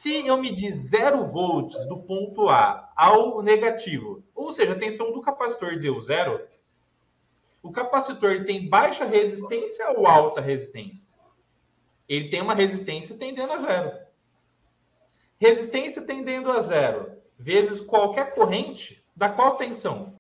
Se eu medir 0 volts do ponto A ao negativo, ou seja, a tensão do capacitor deu 0, o capacitor ele tem baixa resistência ou alta resistência? Ele tem uma resistência tendendo a 0. Resistência tendendo a 0 vezes qualquer corrente dá qual tensão?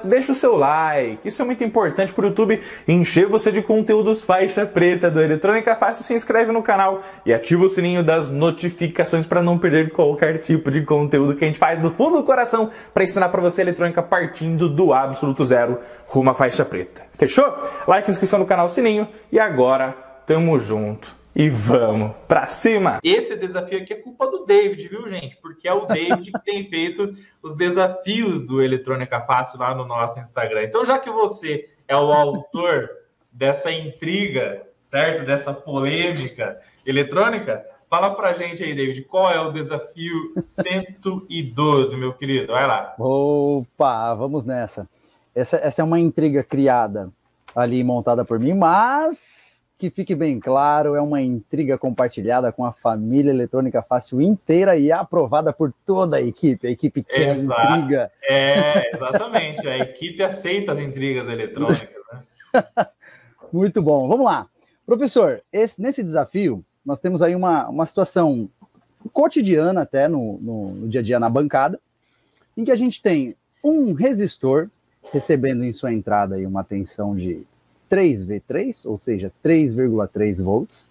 Deixa o seu like, isso é muito importante para o YouTube encher você de conteúdos faixa preta do Eletrônica Fácil. Se inscreve no canal e ativa o sininho das notificações para não perder qualquer tipo de conteúdo que a gente faz do fundo do coração para ensinar para você eletrônica partindo do absoluto zero rumo à faixa preta. Fechou? Like, inscrição no canal, sininho e agora tamo junto. E vamos pra cima! Esse desafio aqui é culpa do David, viu, gente? Porque é o David que tem feito os desafios do Eletrônica Fácil lá no nosso Instagram. Então, já que você é o autor dessa intriga, certo? Dessa polêmica eletrônica, fala pra gente aí, David, qual é o desafio 112, meu querido? Vai lá. Opa, vamos nessa. Essa é uma intriga criada ali, montada por mim, mas... que fique bem claro, é uma intriga compartilhada com a família Eletrônica Fácil inteira e aprovada por toda a equipe quer a intriga. Exatamente, a equipe aceita as intrigas eletrônicas, né? Muito bom, vamos lá. Professor, nesse desafio, nós temos aí uma situação cotidiana até no dia a dia na bancada, em que a gente tem um resistor recebendo em sua entrada aí uma tensão de 3V3, ou seja, 3,3 volts.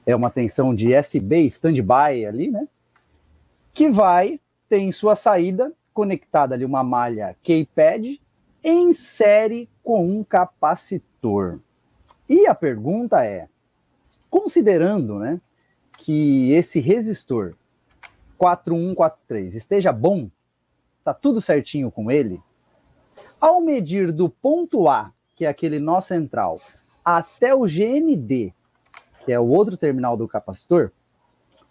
É uma tensão de SB, standby ali, né? Que vai ter em sua saída conectada ali uma malha keypad em série com um capacitor. E a pergunta é, considerando, né, que esse resistor 4143 esteja bom, tá tudo certinho com ele, ao medir do ponto A, que é aquele nó central, até o GND, que é o outro terminal do capacitor,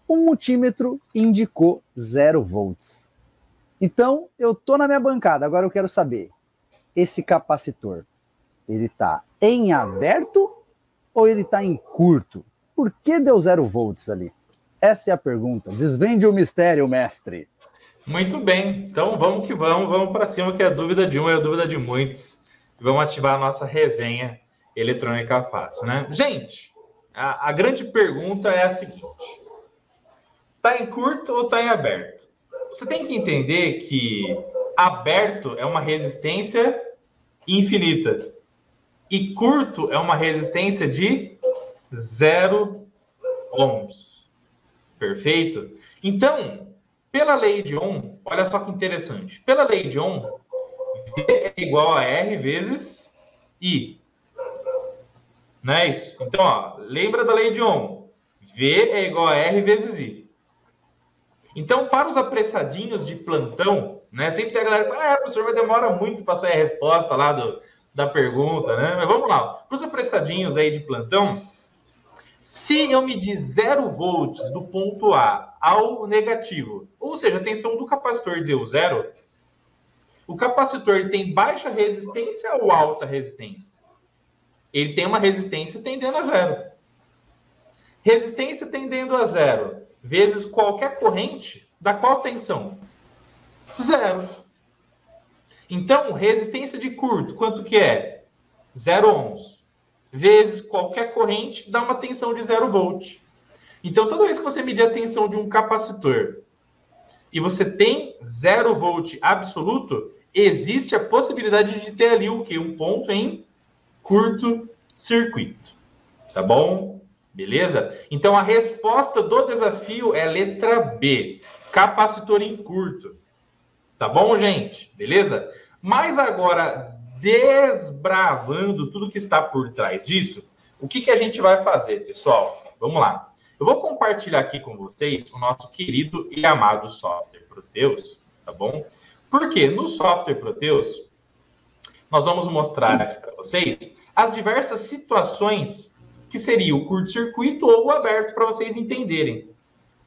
o multímetro indicou 0 volts. Então, eu estou na minha bancada, agora eu quero saber, esse capacitor, ele está em aberto ou ele está em curto? Por que deu 0 volts ali? Essa é a pergunta. Desvende o mistério, mestre. Muito bem, então vamos que vamos para cima, que a dúvida de um é a dúvida de muitos. Vamos ativar a nossa resenha Eletrônica Fácil, né? Gente, a grande pergunta é a seguinte. Tá em curto ou tá em aberto? Você tem que entender que aberto é uma resistência infinita. E curto é uma resistência de 0 ohms. Perfeito? Então, pela lei de Ohm, olha só que interessante. Pela lei de Ohm, V é igual a R vezes I. Não é isso? Então, ó, lembra da lei de Ohm. V é igual a R vezes I. Então, para os apressadinhos de plantão, né? Sempre tem a galera que fala, professor, mas demora muito para sair a resposta lá da pergunta, né? Mas vamos lá. Para os apressadinhos aí de plantão, se eu medir 0 volts do ponto A ao negativo, ou seja, a tensão do capacitor deu 0, o capacitor ele tem baixa resistência ou alta resistência? Ele tem uma resistência tendendo a 0. Resistência tendendo a 0 vezes qualquer corrente dá qual tensão? 0. Então, resistência de curto, quanto que é? 0 ohms. Vezes qualquer corrente dá uma tensão de 0 volt. Então, toda vez que você medir a tensão de um capacitor e você tem 0 volt absoluto, existe a possibilidade de ter ali o quê? Um ponto em curto-circuito. Tá bom? Beleza? Então, a resposta do desafio é letra B. Capacitor em curto. Tá bom, gente? Beleza? Mas agora, desbravando tudo que está por trás disso, o que a gente vai fazer, pessoal? Vamos lá. Eu vou compartilhar aqui com vocês o nosso querido e amado software Proteus, tá bom? Porque no software Proteus, nós vamos mostrar aqui para vocês as diversas situações que seria o curto-circuito ou o aberto para vocês entenderem,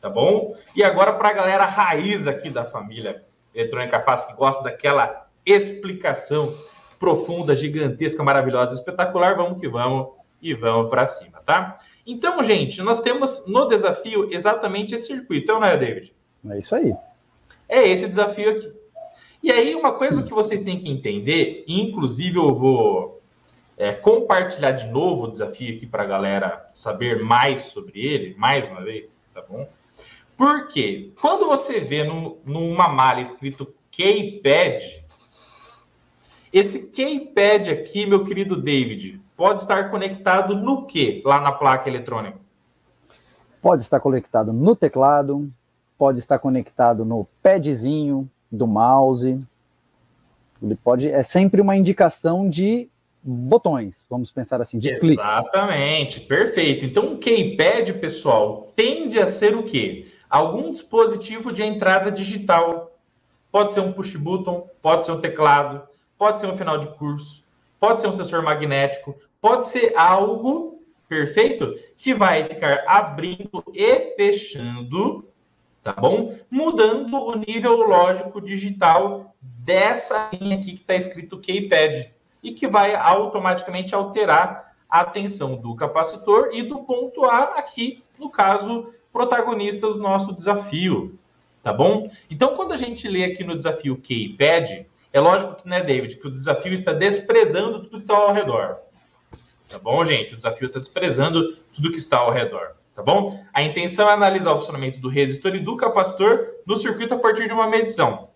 tá bom? E agora para a galera raiz aqui da família Eletrônica Fácil, que gosta daquela explicação profunda, gigantesca, maravilhosa, espetacular. Vamos que vamos e vamos para cima, tá? Então, gente, nós temos no desafio exatamente esse circuito, não é, David? É isso aí. É esse desafio aqui. E aí, uma coisa que vocês têm que entender, inclusive eu vou compartilhar de novo o desafio aqui para a galera saber mais sobre ele, mais uma vez, tá bom? Porque quando você vê numa malha escrito Keypad, esse Keypad aqui, meu querido David, pode estar conectado no quê lá na placa eletrônica? Pode estar conectado no teclado, pode estar conectado no padzinho do mouse. Ele pode, é sempre uma indicação de botões, vamos pensar assim, de cliques. Exatamente, perfeito. Então, o Keypad, pessoal, tende a ser o quê? Algum dispositivo de entrada digital. Pode ser um push button, pode ser um teclado, pode ser um final de curso, pode ser um sensor magnético, pode ser algo, perfeito, que vai ficar abrindo e fechando, tá bom? Mudando o nível lógico digital dessa linha aqui que está escrito Keypad e que vai automaticamente alterar a tensão do capacitor e do ponto A aqui, no caso, protagonistas do nosso desafio, tá bom? Então, quando a gente lê aqui no desafio Keypad, é lógico que, né, David, que o desafio está desprezando tudo que está ao redor. Tá bom, gente? O desafio está desprezando tudo que está ao redor. Tá bom? A intenção é analisar o funcionamento do resistor e do capacitor no circuito a partir de uma medição.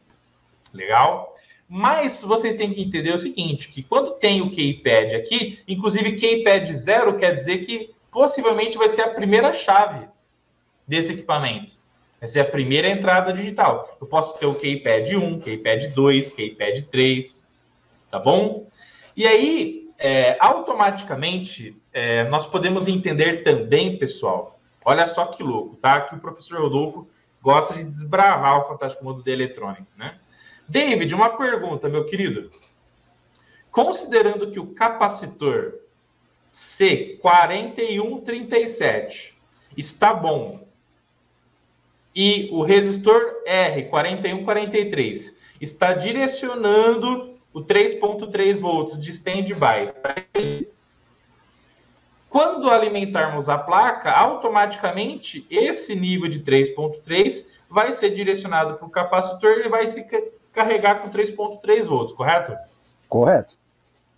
Legal? Mas vocês têm que entender o seguinte, que quando tem o Keypad aqui, inclusive Keypad 0 quer dizer que possivelmente vai ser a primeira chave desse equipamento. Vai ser a primeira entrada digital. Eu posso ter o Keypad 1, Keypad 2, Keypad 3, tá bom? E aí, automaticamente, nós podemos entender também, pessoal, olha só que louco, tá? Que o professor Rodolfo gosta de desbravar o fantástico mundo da eletrônica, né? David, uma pergunta, meu querido. Considerando que o capacitor C4137 está bom e o resistor R4143 está direcionando o 3.3 volts de standby, quando alimentarmos a placa, automaticamente esse nível de 3.3 vai ser direcionado para o capacitor e ele vai se carregar com 3.3 volts, correto? Correto.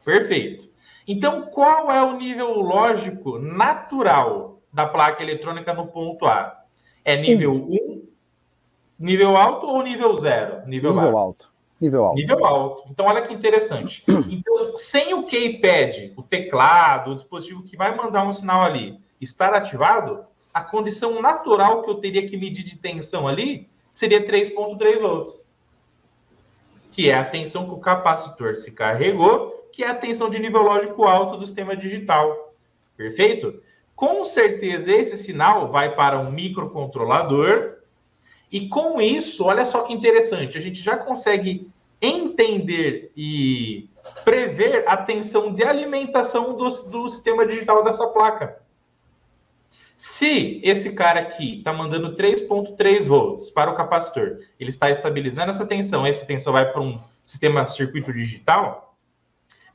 Perfeito. Então, qual é o nível lógico natural da placa eletrônica no ponto A? É nível 1, nível alto ou nível 0? Nível alto. Nível alto. Nível alto. Então, olha que interessante. Então, sem o Keypad, o teclado, o dispositivo que vai mandar um sinal ali, estar ativado, a condição natural que eu teria que medir de tensão ali seria 3.3 volts. Que é a tensão que o capacitor se carregou, que é a tensão de nível lógico alto do sistema digital. Perfeito? Com certeza, esse sinal vai para um microcontrolador. E com isso, olha só que interessante, a gente já consegue entender e prever a tensão de alimentação do sistema digital dessa placa. Se esse cara aqui está mandando 3.3 volts para o capacitor, ele está estabilizando essa tensão vai para um sistema circuito digital,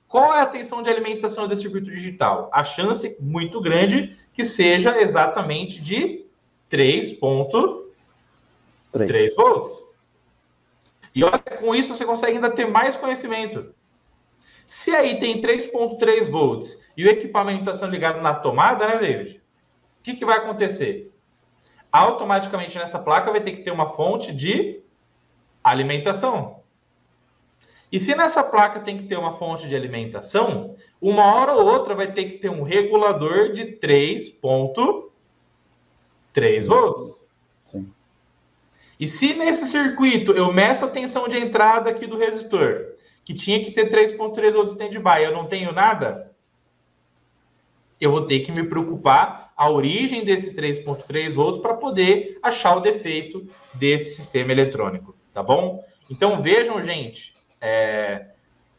qual é a tensão de alimentação desse circuito digital? A chance muito grande que seja exatamente de 3.3 volts. E olha, com isso você consegue ainda ter mais conhecimento. Se aí tem 3.3 volts e o equipamento está sendo ligado na tomada, né, David? O que vai acontecer? Automaticamente nessa placa vai ter que ter uma fonte de alimentação. E se nessa placa tem que ter uma fonte de alimentação, uma hora ou outra vai ter que ter um regulador de 3.3 volts. Sim. E se nesse circuito eu meço a tensão de entrada aqui do resistor, que tinha que ter 3.3 volts de standby, eu não tenho nada, eu vou ter que me preocupar a origem desses 3.3 volts para poder achar o defeito desse sistema eletrônico, tá bom? Então vejam, gente,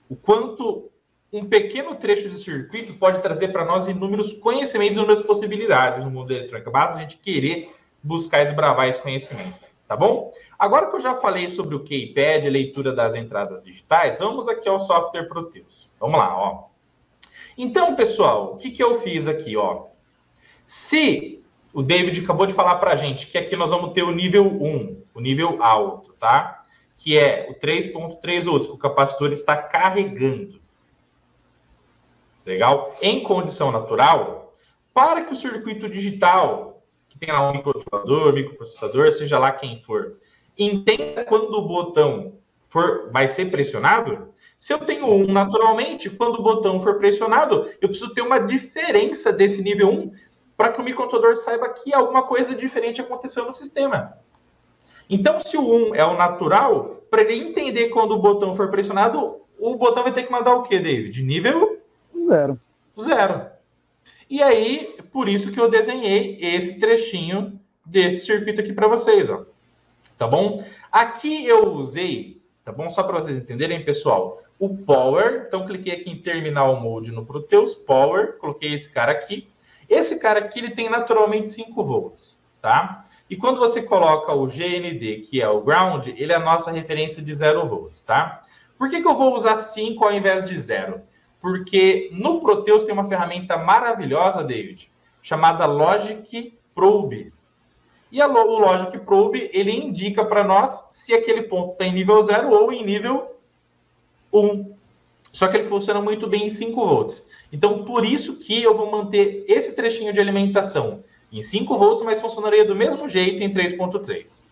o quanto um pequeno trecho de circuito pode trazer para nós inúmeros conhecimentos, inúmeras possibilidades no mundo da eletrônica. Basta a gente querer buscar e desbravar esse conhecimento, Tá bom? Agora que eu já falei sobre o keypad, a leitura das entradas digitais, vamos aqui ao software Proteus. Vamos lá, ó. Então, pessoal, o que eu fiz aqui, ó? Se o David acabou de falar para a gente que aqui nós vamos ter o nível 1, o nível alto, tá? Que é o 3.3 volts, que o capacitor está carregando. Legal? Em condição natural, para que o circuito digital, que tem lá um microcontrolador, microprocessador, seja lá quem for, entenda quando o botão vai ser pressionado, se eu tenho 1 naturalmente, quando o botão for pressionado, eu preciso ter uma diferença desse nível 1 para que o microcontrolador saiba que alguma coisa diferente aconteceu no sistema. Então, se o 1 é o natural, para ele entender quando o botão for pressionado, o botão vai ter que mandar o quê, David? Nível? 0. E aí, por isso que eu desenhei esse trechinho desse circuito aqui para vocês, ó. Tá bom? Aqui eu usei, tá bom? Só para vocês entenderem, pessoal, o Power. Então, cliquei aqui em Terminal Mode no Proteus, Power, coloquei esse cara aqui. Esse cara aqui, ele tem naturalmente 5 volts, tá? E quando você coloca o GND, que é o Ground, ele é a nossa referência de 0 volts, tá? Por que eu vou usar 5 ao invés de 0? Porque no Proteus tem uma ferramenta maravilhosa, David, chamada Logic Probe. E o Logic Probe, ele indica para nós se aquele ponto está em nível 0 ou em nível 1. Só que ele funciona muito bem em 5 volts. Então, por isso que eu vou manter esse trechinho de alimentação em 5 volts, mas funcionaria do mesmo jeito em 3.3.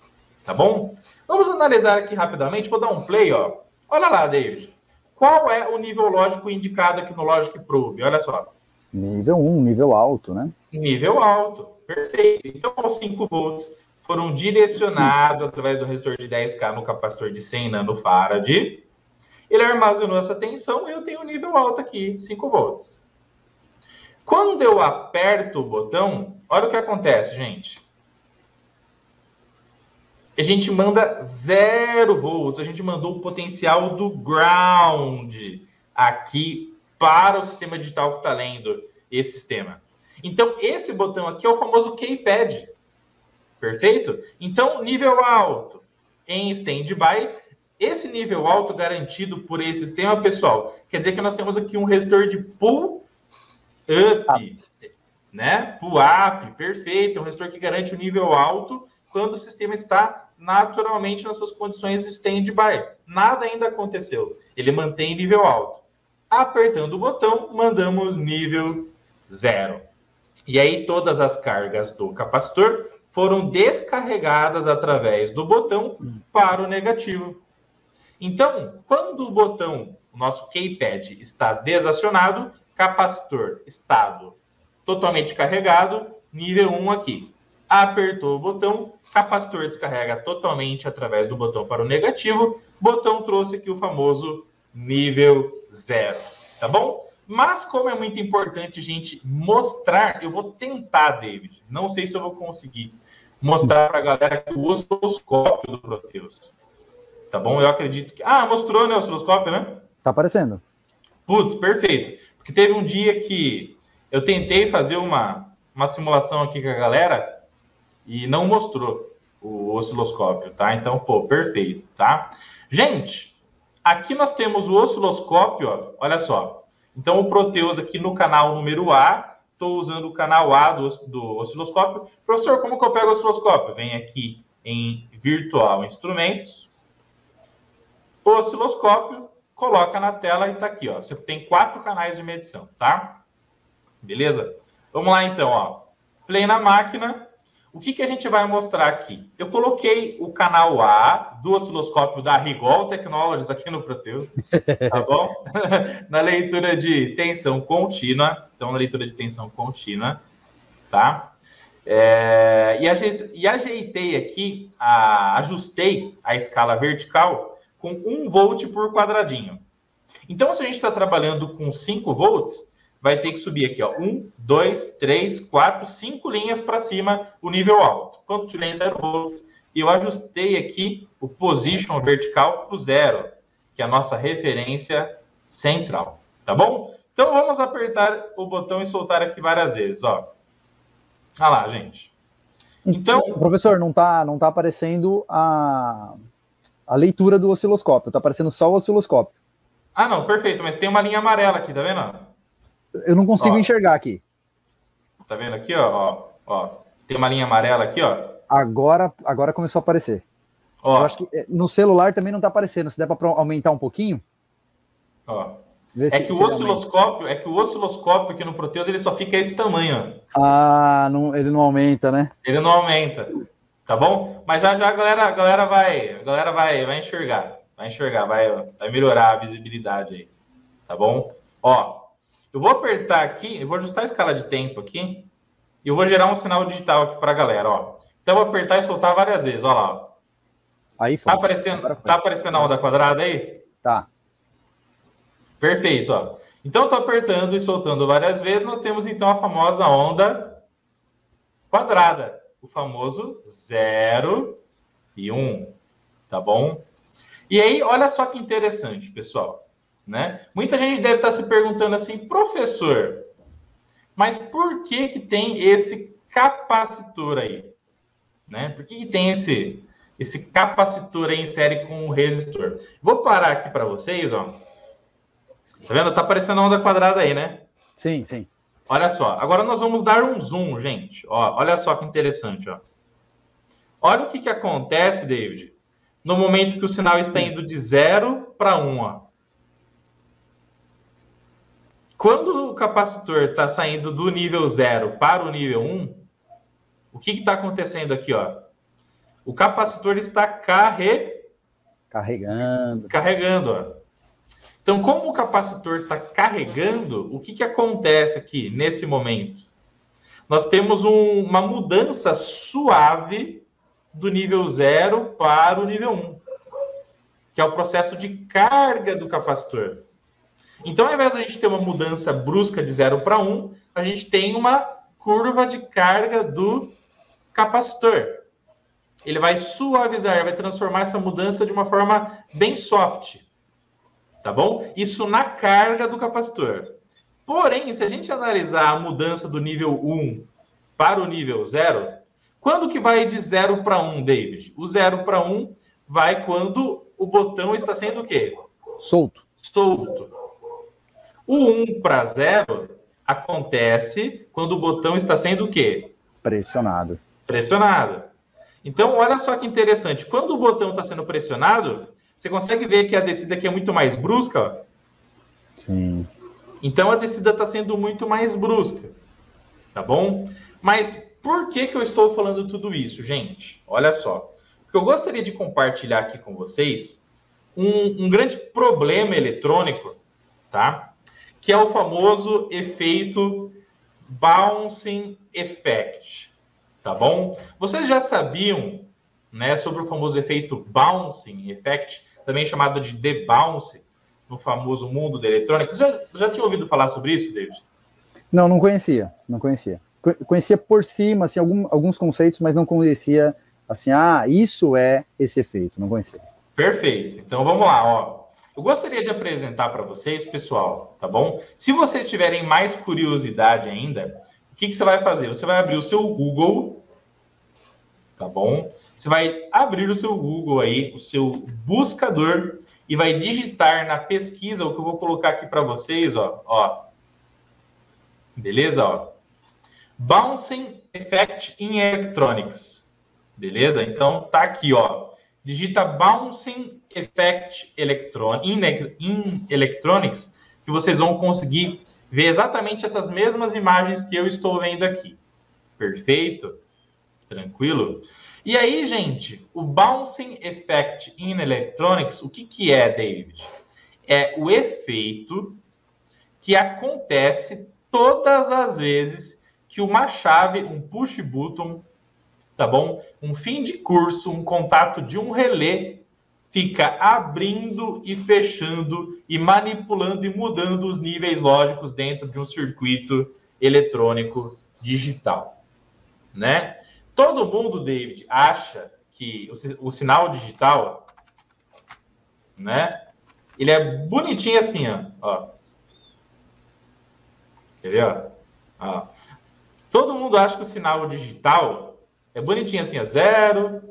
Tá bom? Vamos analisar aqui rapidamente. Vou dar um play, ó. Olha lá, David. Qual é o nível lógico indicado aqui no Logic Probe? Olha só. Nível 1, nível alto, né? Nível alto. Perfeito. Então, os 5 volts foram direcionados através do resistor de 10K no capacitor de 100 nanofarad. Ele armazenou essa tensão e eu tenho um nível alto aqui, 5 volts. Quando eu aperto o botão, olha o que acontece, gente. A gente manda 0 volts, a gente mandou o potencial do ground aqui para o sistema digital que está lendo esse sistema. Então, esse botão aqui é o famoso keypad. Perfeito? Então, nível alto em standby. Esse nível alto garantido por esse sistema, pessoal, quer dizer que nós temos aqui um resistor de pull up, né? Pull up, perfeito. Um resistor que garante o nível alto quando o sistema está naturalmente nas suas condições de standby. Nada ainda aconteceu. Ele mantém nível alto. Apertando o botão, mandamos nível 0. E aí todas as cargas do capacitor foram descarregadas através do botão para o negativo. Então, quando o botão, o nosso keypad, está desacionado, capacitor estado totalmente carregado, nível 1 aqui. Apertou o botão, capacitor descarrega totalmente através do botão para o negativo, botão trouxe aqui o famoso nível 0, tá bom? Mas como é muito importante a gente mostrar, eu vou tentar, David, não sei se eu vou conseguir mostrar para a galera aqui o osciloscópio do Proteus. Tá bom? Eu acredito que... Ah, mostrou, né, o osciloscópio, né? Tá aparecendo. Putz, perfeito. Porque teve um dia que eu tentei fazer uma simulação aqui com a galera e não mostrou o osciloscópio, tá? Então, pô, perfeito, tá? Gente, aqui nós temos o osciloscópio, ó, olha só. Então, o Proteus aqui no canal número A, estou usando o canal A do osciloscópio. Professor, como que eu pego o osciloscópio? Vem aqui em Virtual Instrumentos, o osciloscópio, coloca na tela e tá aqui, ó. Você tem 4 canais de medição, tá? Beleza? Vamos lá, então, ó. Play na máquina. O que a gente vai mostrar aqui? Eu coloquei o canal A do osciloscópio da Rigol Technologies aqui no Proteus, tá bom? Na leitura de tensão contínua. Então, na leitura de tensão contínua, tá? E ajeitei aqui, ajustei a escala vertical com 1 volt por quadradinho. Então, se a gente está trabalhando com 5 volts, vai ter que subir aqui, ó, 1, 2, 3, 4, 5 linhas para cima, o nível alto. Quando tiver em 0 volts, eu ajustei aqui o position vertical para o 0, que é a nossa referência central, tá bom? Então, vamos apertar o botão e soltar aqui várias vezes, ó. Olha lá, gente. Então, professor, não tá aparecendo a leitura do osciloscópio, tá aparecendo só o osciloscópio. Ah, não, perfeito, mas tem uma linha amarela aqui, tá vendo? Eu não consigo enxergar aqui. Tá vendo aqui, ó? Tem uma linha amarela aqui, ó. Agora começou a aparecer. Ó. Eu acho que no celular também não tá aparecendo. Se der para aumentar um pouquinho. Ó. Que o osciloscópio aqui no Proteus ele só fica esse tamanho. Ah, não, ele não aumenta, né? Ele não aumenta, tá bom? Mas já a galera vai enxergar, vai melhorar a visibilidade aí, tá bom? Ó, eu vou apertar aqui, eu vou ajustar a escala de tempo aqui e eu vou gerar um sinal digital aqui para a galera, ó. Então eu vou apertar e soltar várias vezes, ó lá. Ó. Aí foi. Tá aparecendo a onda quadrada aí? Tá. Perfeito, ó. Então, eu tô apertando e soltando várias vezes, nós temos, então, a famosa onda quadrada. O famoso 0 e 1, tá bom? E aí, olha só que interessante, pessoal. Né? Muita gente deve estar se perguntando assim, professor, mas por que tem esse capacitor aí? Né? Por que tem esse capacitor aí em série com o resistor? Vou parar aqui para vocês, ó. Tá vendo? Tá aparecendo a onda quadrada aí, né? Sim, sim. Olha só. Agora nós vamos dar um zoom, gente. Ó, olha só que interessante, ó. Olha o que acontece, David, no momento que o sinal está indo de 0 para 1, ó. Quando o capacitor está saindo do nível 0 para o nível 1, o que está acontecendo aqui, ó? O capacitor está carregando, ó. Então, como o capacitor está carregando, o que acontece aqui nesse momento? Nós temos uma mudança suave do nível 0 para o nível 1, que é o processo de carga do capacitor. Então, ao invés de a gente ter uma mudança brusca de 0 para 1, a gente tem uma curva de carga do capacitor. Ele vai suavizar, vai transformar essa mudança de uma forma bem soft. Tá bom? Isso na carga do capacitor. Porém, se a gente analisar a mudança do nível 1 para o nível 0, quando que vai de 0 para 1, David? O 0 para 1 vai quando o botão está sendo o quê? Solto. O 1 para 0 acontece quando o botão está sendo o quê? Pressionado. Então, olha só que interessante. Quando o botão está sendo pressionado, você consegue ver que a descida aqui é muito mais brusca? Ó? Sim. Então, a descida está sendo muito mais brusca. Tá bom? Mas por que eu estou falando tudo isso, gente? Olha só. Porque eu gostaria de compartilhar aqui com vocês um grande problema eletrônico, tá? Que é o famoso efeito bouncing effect. Tá bom? Vocês já sabiam, né, sobre o famoso efeito bouncing effect, também chamado de debounce, no famoso mundo da eletrônica? Você já tinha ouvido falar sobre isso, David? Não conhecia. Conhecia por cima, assim, alguns conceitos, mas não conhecia, assim, isso é esse efeito, não conhecia. Perfeito. Então, vamos lá, ó. Eu gostaria de apresentar para vocês, pessoal, tá bom? Se vocês tiverem mais curiosidade ainda, o que você vai fazer? Você vai abrir o seu Google, tá bom? Você vai abrir o seu Google aí, o seu buscador, e vai digitar na pesquisa o que eu vou colocar aqui para vocês, ó. Beleza, ó? Bouncing Effect in Electronics. Beleza? Então, tá aqui, ó. Digita Bouncing Effect in Electronics, que vocês vão conseguir ver exatamente essas mesmas imagens que eu estou vendo aqui. Perfeito? Tranquilo? E aí, gente, o Bouncing Effect in Electronics, o que é, David? É o efeito que acontece todas as vezes que uma chave, um push button, tá bom? Um fim de curso, um contato de um relé, fica abrindo e fechando e manipulando e mudando os níveis lógicos dentro de um circuito eletrônico digital, né? Todo mundo, David, acha que o sinal digital, né? Ele é bonitinho assim, ó. Quer ver, ó? Todo mundo acha que o sinal digital É bonitinho assim, ó. 0,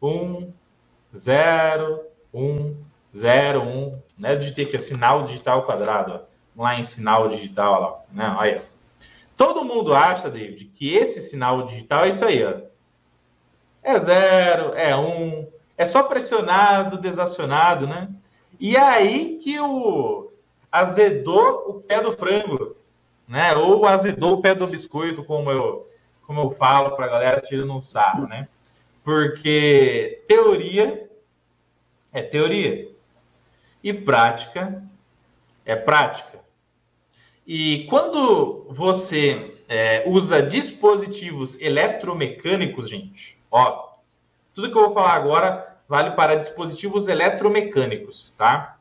1, 0, 1, 0, 1. Não é digitei aqui, ó, sinal digital quadrado. Ó. Vamos lá em sinal digital, ó lá. Não, olha. Todo mundo acha, David, que esse sinal digital é isso aí, ó. É 0, é 1, é só pressionado, desacionado, né? E é aí que azedou o pé do frango, né? Ou azedou o pé do biscoito, como eu falo para a galera tirando um sarro, né? Porque teoria é teoria e prática é prática. E quando você usa dispositivos eletromecânicos, gente, ó, tudo que eu vou falar agora vale para dispositivos eletromecânicos, tá?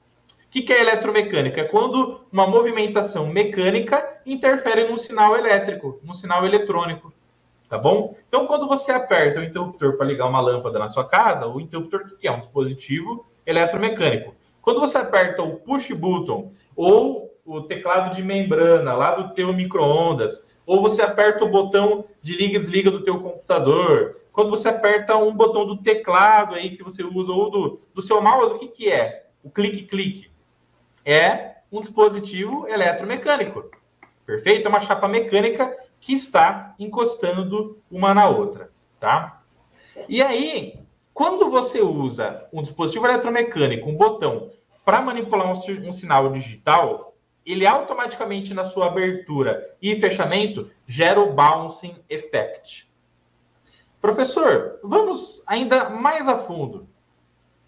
O que é eletromecânica? É quando uma movimentação mecânica interfere num sinal elétrico, num sinal eletrônico, tá bom? Então, quando você aperta o interruptor para ligar uma lâmpada na sua casa, o interruptor que é um dispositivo eletromecânico. Quando você aperta o push button ou o teclado de membrana lá do teu micro-ondas, ou você aperta o botão de liga e desliga do teu computador, quando você aperta um botão do teclado aí que você usa, ou do seu mouse, o que é? O clique-clique. É um dispositivo eletromecânico. Perfeito? É uma chapa mecânica que está encostando uma na outra, tá? E aí, quando você usa um dispositivo eletromecânico, um botão, para manipular um sinal digital, ele automaticamente, na sua abertura e fechamento, gera o bouncing effect. Professor, vamos ainda mais a fundo.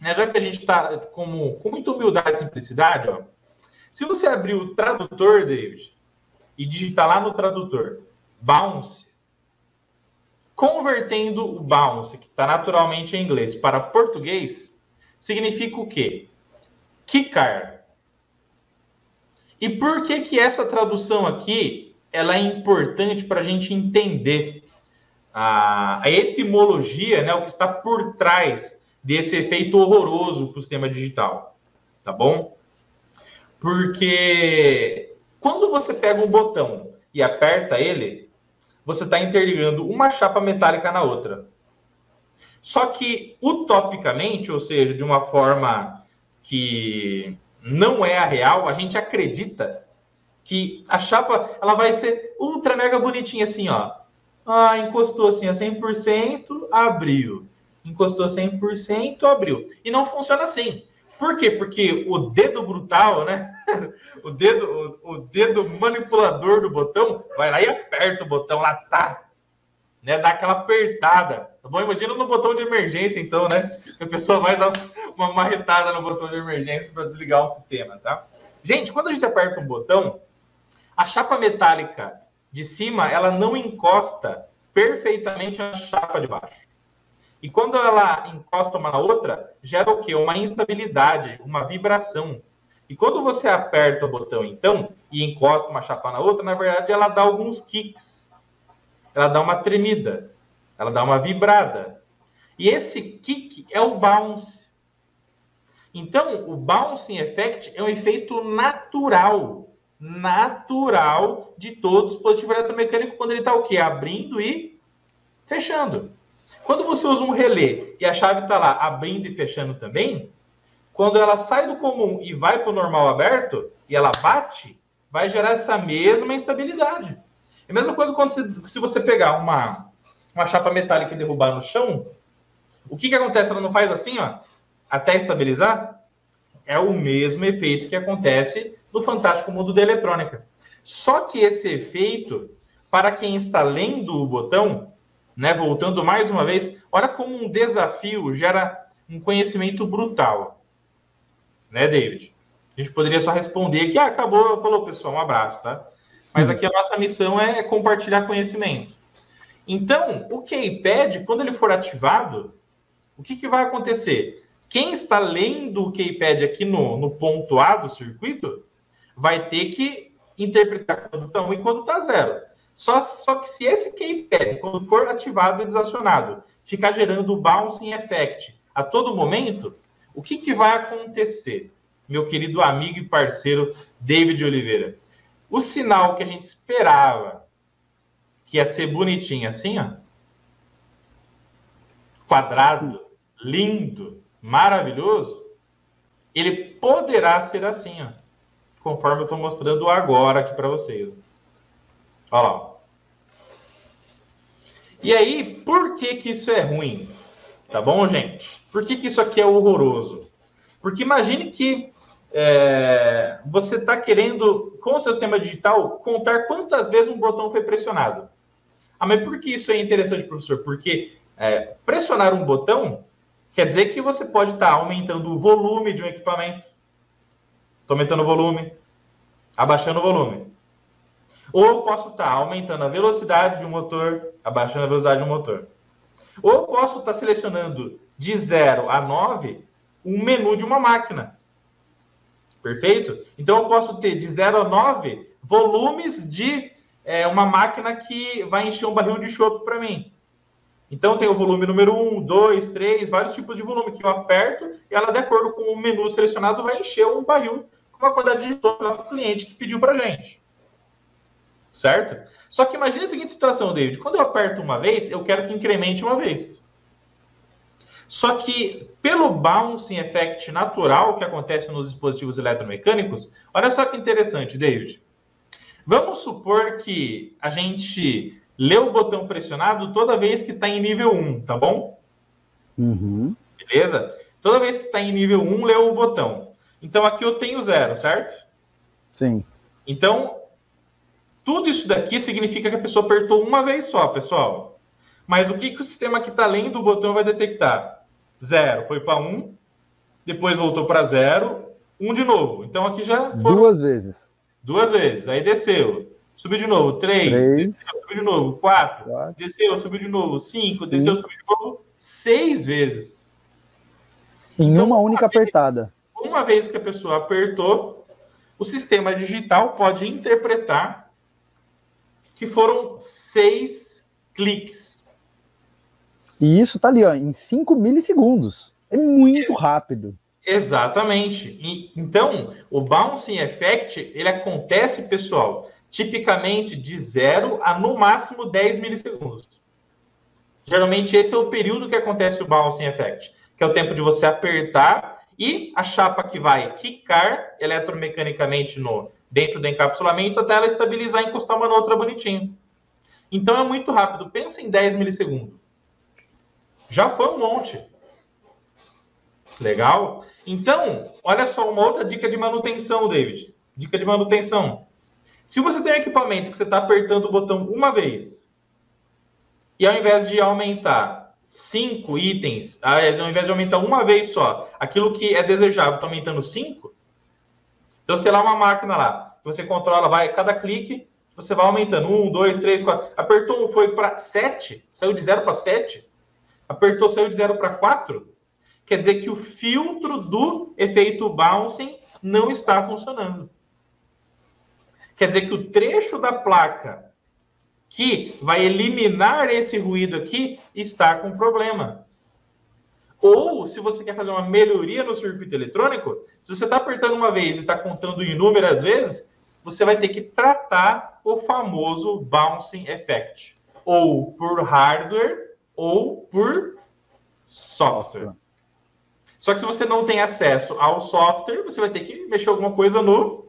Né? Já que a gente está com muita humildade e simplicidade, ó, se você abrir o tradutor, David, e digitar lá no tradutor, bounce, convertendo o bounce, que está naturalmente em inglês, para português, significa o quê? Quicar. E por que essa tradução aqui ela é importante para a gente entender a etimologia, né, o que está por trás desse efeito horroroso para o sistema digital, tá bom? Porque quando você pega um botão e aperta ele, você está interligando uma chapa metálica na outra. Só que, utopicamente, ou seja, de uma forma que não é a real, a gente acredita que a chapa ela vai ser ultra mega bonitinha assim, ó. Ah, encostou assim a 100%, abriu. Encostou 100%, abriu. E não funciona assim. Por quê? Porque o dedo brutal, né? O dedo manipulador do botão vai lá e aperta o botão lá, tá? Né? Dá aquela apertada, tá bom? Imagina no botão de emergência, então, né? A pessoa vai dar uma marretada no botão de emergência para desligar o sistema, tá? Gente, quando a gente aperta um botão, a chapa metálica de cima, ela não encosta perfeitamente na chapa de baixo. E quando ela encosta uma na outra, gera o quê? Uma instabilidade, uma vibração. E quando você aperta o botão, então, e encosta uma chapa na outra, na verdade, ela dá alguns kicks. Ela dá uma tremida. Ela dá uma vibrada. E esse kick é o bounce. Então, o bouncing effect é um efeito natural de todo dispositivo eletromecânico quando ele está o quê? Abrindo e fechando. Quando você usa um relé e a chave está lá abrindo e fechando também, quando ela sai do comum e vai para o normal aberto, e ela bate, vai gerar essa mesma instabilidade. É a mesma coisa quando se você pegar uma chapa metálica e derrubar no chão, o que acontece? Ela não faz assim, ó, até estabilizar? É o mesmo efeito que acontece no fantástico mundo da eletrônica. Só que esse efeito, para quem está lendo o botão, né, voltando mais uma vez, olha como um desafio gera um conhecimento brutal. Né, David? A gente poderia só responder que acabou, falou, pessoal, um abraço, tá? Mas aqui a nossa missão é compartilhar conhecimento. Então, o keypad, quando ele for ativado, o que vai acontecer? Quem está lendo o keypad aqui no ponto A do circuito vai ter que interpretar quando está 1 e quando está 0. Só que se esse keypad, quando for ativado e desacionado, ficar gerando o bouncing effect a todo momento, o que vai acontecer, meu querido amigo e parceiro David Oliveira? O sinal que a gente esperava que ia ser bonitinho assim, ó, quadrado, lindo, maravilhoso, ele poderá ser assim, ó, conforme eu estou mostrando agora aqui para vocês. Olha lá. E aí, por que que isso é ruim? Tá bom, gente? Por que que isso aqui é horroroso? Porque imagine que você está querendo, com o seu sistema digital, contar quantas vezes um botão foi pressionado. Ah, mas por que isso é interessante, professor? Porque pressionar um botão quer dizer que você pode estar aumentando o volume de um equipamento. Estou aumentando o volume, abaixando o volume. Ou eu posso estar aumentando a velocidade de um motor, abaixando a velocidade de um motor. Ou eu posso estar selecionando de 0 a 9 um menu de uma máquina. Perfeito? Então eu posso ter de 0 a 9 volumes de uma máquina que vai encher um barril de chope para mim. Então tem o volume número 1, 2, 3, vários tipos de volume que eu aperto e ela, de acordo com o menu selecionado, vai encher um barril com uma quantidade de chope para o cliente que pediu para a gente. Certo? Só que imagine a seguinte situação, David. Quando eu aperto uma vez, eu quero que incremente uma vez. Só que, pelo bouncing effect natural que acontece nos dispositivos eletromecânicos, olha só que interessante, David. Vamos supor que a gente lê o botão pressionado toda vez que está em nível 1, tá bom? Uhum. Beleza? Toda vez que está em nível 1, lê o botão. Então, aqui eu tenho 0, certo? Sim. Então, tudo isso daqui significa que a pessoa apertou uma vez só, pessoal. Mas o que o sistema que está lendo o botão vai detectar? 0, foi para 1, depois voltou para 0, 1 de novo. Então aqui já foram 2 vezes. 2 vezes, aí desceu. Subiu de novo, 3, desceu, subiu de novo, 4, desceu, subiu de novo, 5, desceu, subiu de novo, 6 vezes. Em então, uma única apertada. Uma vez que a pessoa apertou, o sistema digital pode interpretar que foram 6 cliques. E isso tá ali, ó, em 5 milissegundos. É muito rápido. Exatamente. Então, o bouncing effect, ele acontece, pessoal, tipicamente de 0 a, no máximo, 10 milissegundos. Geralmente, esse é o período que acontece o bouncing effect, que é o tempo de você apertar e a chapa que vai quicar eletromecanicamente dentro do encapsulamento até ela estabilizar e encostar uma na outra bonitinho. Então, é muito rápido. Pensa em 10 milissegundos. Já foi um monte. Legal? Então, olha só, uma outra dica de manutenção, David. Dica de manutenção. Se você tem um equipamento que você está apertando o botão uma vez, e ao invés de aumentar 5 itens, ao invés de aumentar uma vez só, aquilo que é desejável está aumentando 5, então você tem lá uma máquina lá, que você controla, cada clique, você vai aumentando 1, 2, 3, 4. Apertou 1, foi para 7, saiu de 0 para 7. Apertou, saiu de 0 para 4. Quer dizer que o filtro do efeito bouncing não está funcionando. Quer dizer que o trecho da placa que vai eliminar esse ruído aqui está com problema. Ou, se você quer fazer uma melhoria no circuito eletrônico, se você está apertando uma vez e está contando inúmeras vezes, você vai ter que tratar o famoso bouncing effect. Ou por hardware, ou por software. Só que se você não tem acesso ao software, você vai ter que mexer alguma coisa no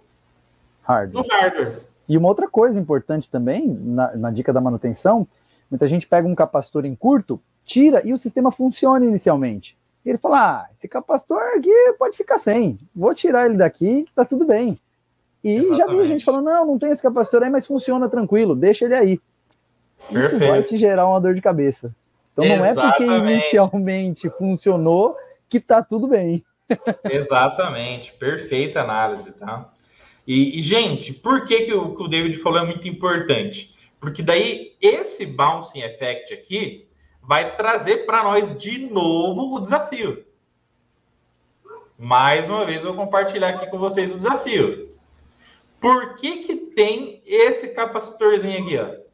hardware. E uma outra coisa importante também, na dica da manutenção, muita gente pega um capacitor em curto, tira e o sistema funciona inicialmente. E ele fala, esse capacitor aqui pode ficar sem, vou tirar ele daqui, tá tudo bem. E exatamente. Já vi gente falando, não tem esse capacitor aí, mas funciona tranquilo, deixa ele aí. Isso vai te gerar uma dor de cabeça. Então não é porque inicialmente funcionou que tá tudo bem. Exatamente, perfeita análise, tá? E gente, por que o David falou é muito importante? Porque daí esse bouncing effect aqui vai trazer para nós de novo o desafio. Mais uma vez eu vou compartilhar aqui com vocês o desafio. Por que tem esse capacitorzinho aqui, ó?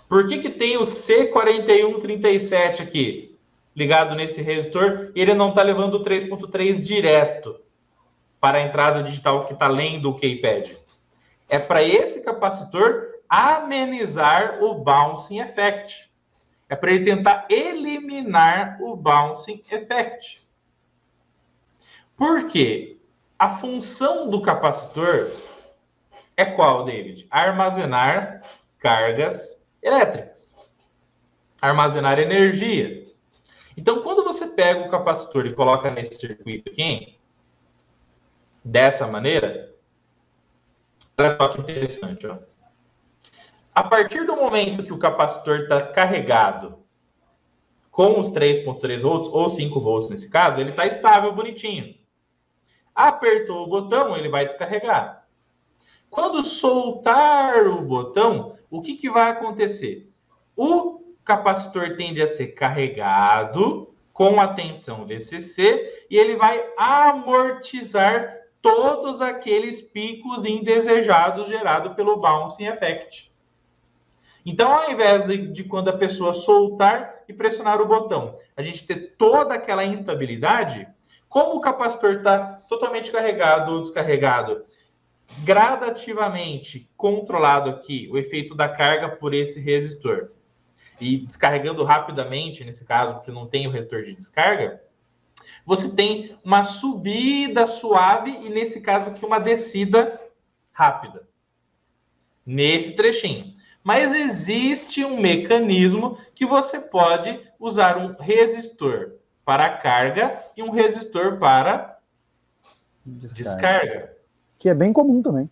Por que tem o C4137 aqui, ligado nesse resistor, e ele não está levando o 3.3 direto para a entrada digital que está lendo o keypad? É para esse capacitor amenizar o bouncing effect. É para ele tentar eliminar o bouncing effect. Por quê? A função do capacitor é qual, David? Armazenar cargas elétricas. Armazenar energia. Então, quando você pega o capacitor e coloca nesse circuito aqui, dessa maneira, olha só que interessante, ó. A partir do momento que o capacitor está carregado com os 3.3 volts, ou 5 volts nesse caso, ele está estável, bonitinho. Apertou o botão, ele vai descarregar. Quando soltar o botão, o que vai acontecer? O capacitor tende a ser carregado com a tensão VCC e ele vai amortizar todos aqueles picos indesejados gerados pelo bouncing effect. Então, ao invés de quando a pessoa soltar e pressionar o botão, a gente ter toda aquela instabilidade, como o capacitor está totalmente carregado ou descarregado, gradativamente controlado aqui o efeito da carga por esse resistor, e descarregando rapidamente, nesse caso, porque não tem o resistor de descarga, você tem uma subida suave e, nesse caso aqui, uma descida rápida. Nesse trechinho. Mas existe um mecanismo que você pode usar um resistor para carga e um resistor para descarga. Que é bem comum também.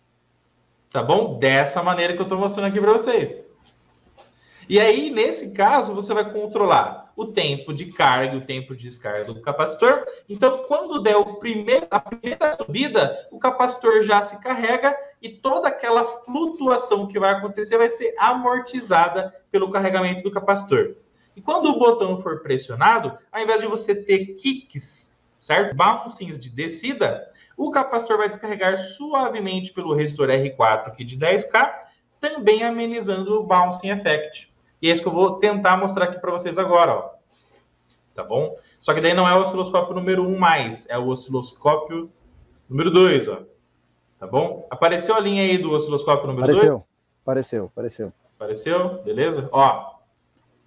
Tá bom? Dessa maneira que eu estou mostrando aqui para vocês. E aí, nesse caso, você vai controlar o tempo de carga e o tempo de descarga do capacitor. Então, quando der a primeira subida, o capacitor já se carrega e toda aquela flutuação que vai acontecer vai ser amortizada pelo carregamento do capacitor. E quando o botão for pressionado, ao invés de você ter kicks, certo? Bouncings de descida, o capacitor vai descarregar suavemente pelo resistor R4 aqui de 10K, também amenizando o bouncing effect. E é isso que eu vou tentar mostrar aqui para vocês agora, ó. Tá bom? Só que daí não é o osciloscópio número 1 mais, é o osciloscópio número 2, ó. Tá bom? Apareceu a linha aí do osciloscópio número 2? Apareceu. Apareceu? Beleza? Ó,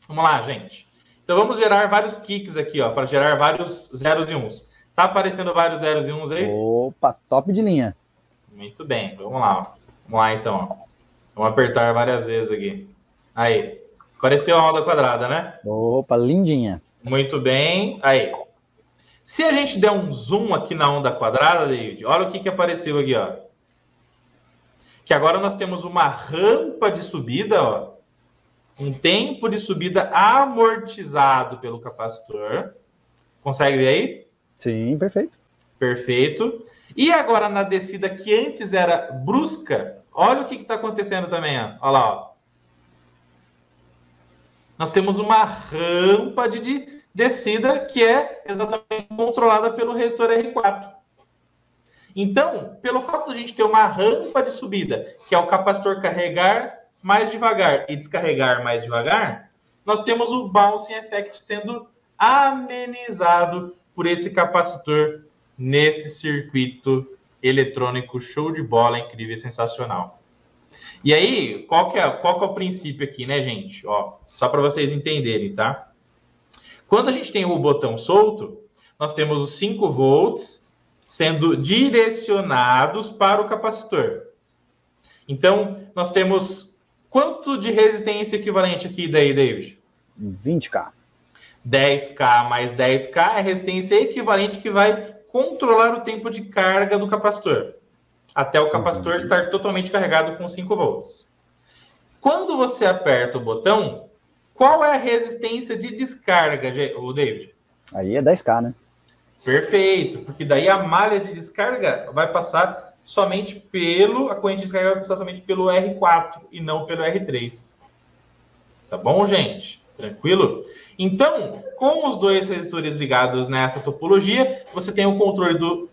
vamos lá, gente. Então vamos gerar vários kicks aqui, ó, para gerar vários zeros e uns. Tá aparecendo vários zeros e uns aí? Opa, top de linha. Muito bem, vamos lá, ó. Vamos lá, então, ó. Vamos apertar várias vezes aqui. Aí. Apareceu a onda quadrada, né? Opa, lindinha. Muito bem. Aí. Se a gente der um zoom aqui na onda quadrada, David, olha o que apareceu aqui, ó. Que agora nós temos uma rampa de subida, ó. Um tempo de subida amortizado pelo capacitor. Consegue ver aí? Sim, perfeito. Perfeito. E agora na descida que antes era brusca, olha o que está acontecendo também, ó. Olha lá, ó. Nós temos uma rampa de descida que é exatamente controlada pelo resistor R4. Então, pelo fato de a gente ter uma rampa de subida, que é o capacitor carregar mais devagar e descarregar mais devagar, nós temos o bouncing effect sendo amenizado por esse capacitor nesse circuito eletrônico show de bola, incrível e sensacional. E aí, qual que é o princípio aqui, né, gente? Ó, só para vocês entenderem, tá? Quando a gente tem o botão solto, nós temos os 5 volts sendo direcionados para o capacitor. Então, nós temos quanto de resistência equivalente aqui daí, David? 20K. 10K mais 10K é a resistência equivalente que vai controlar o tempo de carga do capacitor, até o capacitor estar totalmente carregado com 5 volts. Quando você aperta o botão, qual é a resistência de descarga, David? Aí é 10K, né? Perfeito, porque daí a malha de descarga vai passar somente a corrente de descarga vai passar somente pelo R4 e não pelo R3. Tá bom, gente? Tranquilo? Então, com os dois resistores ligados nessa topologia, você tem o controle